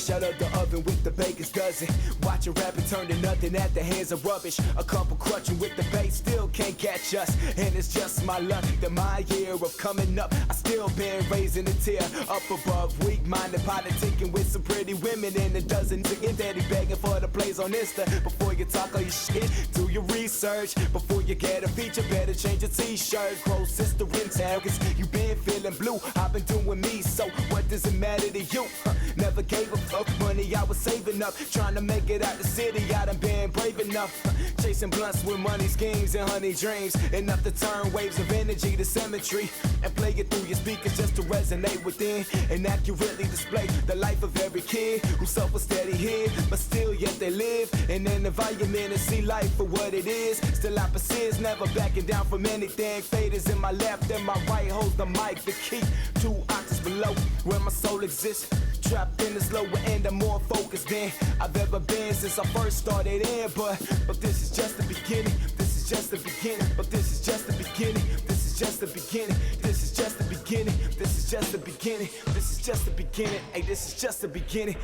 fresh out of the oven with the baker's dozen. Watch a rapper turn to nothing at the hands of rubbish. A couple crutching with the bass still can't catch us. And it's just my luck that my year of coming up, I still been raising a tear up above. Weak-minded politicking with some pretty women and a dozen niggas daddy begging for the plays on Insta. Before you talk all your shit, do your research. Before you get a feature, better change your t-shirt. Close sister in town, cause you been feeling blue. I've been doing me, so what does it matter to you? Never gave a fuck, money I was saving up. Trying to make it out the city, I done been brave enough. Chasing blunts with money schemes and honey dreams. Enough to turn waves of energy to symmetry. And play it through your speakers just to resonate within. And accurately display the life of every kid who suffer steady here, but still yet they live in an environment and see life for what it is. Still I persist, never backing down from anything. Faders in my left and my right holds the mic. The key 2 octaves below where my soul exists. Trapped in this lower end, I'm more focused than I've ever been since I first started in. But this is just the beginning. This is just the beginning. But this is just the beginning. This is just the beginning. This is just the beginning. This is just the beginning. This is just the beginning. Hey, this is just the beginning.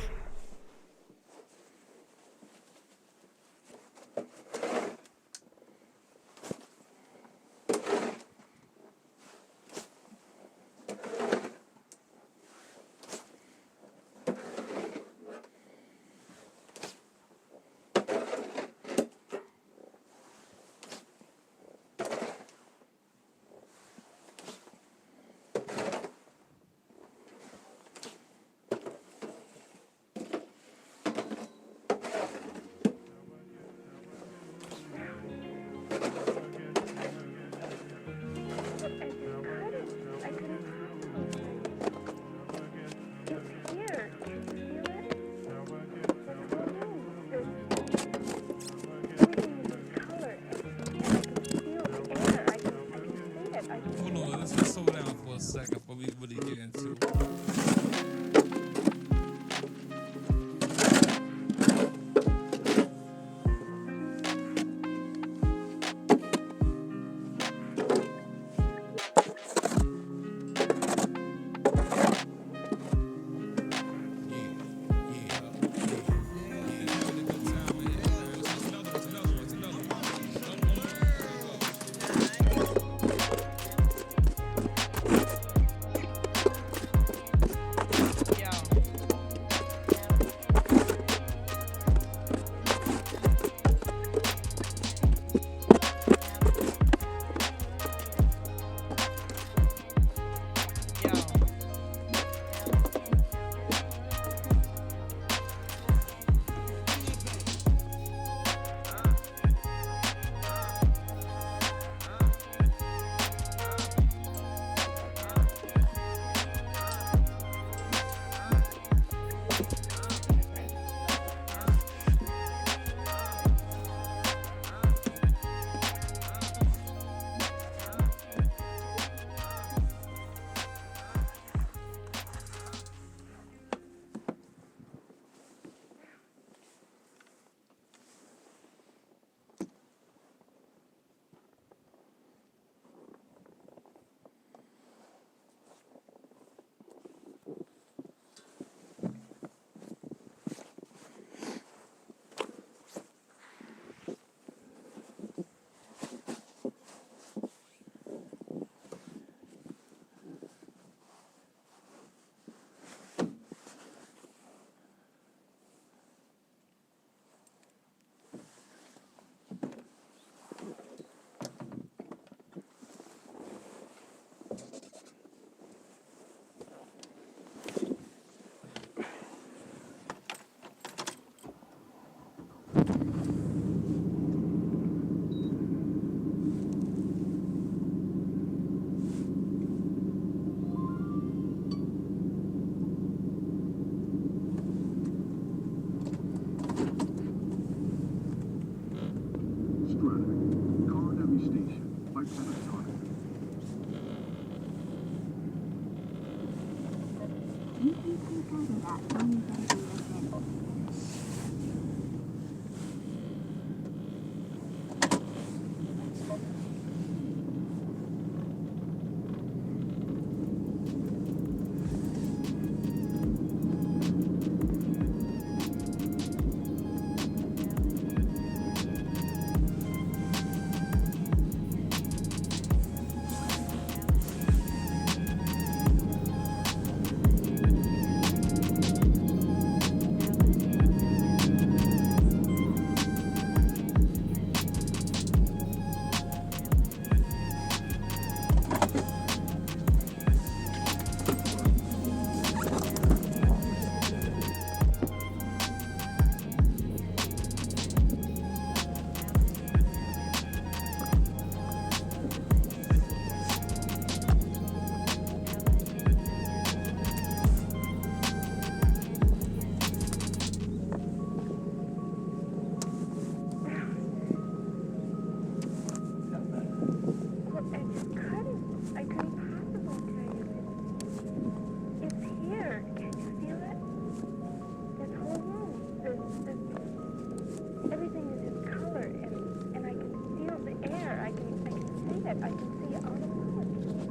it. I can see it all the time.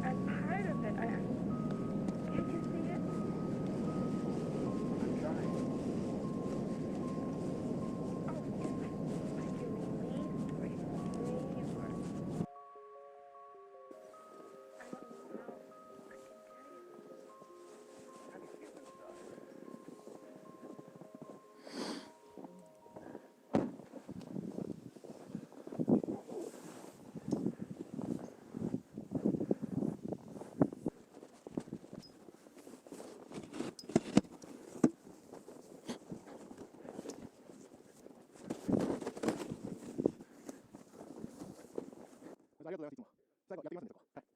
I'm part of it. Can't you see it? I'm trying. Oh, like you leave or you leave or... I don't know how I can tell you. How do you get inside?ありがとうございます。いつも。最後やってみますね、とこ。はい。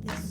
this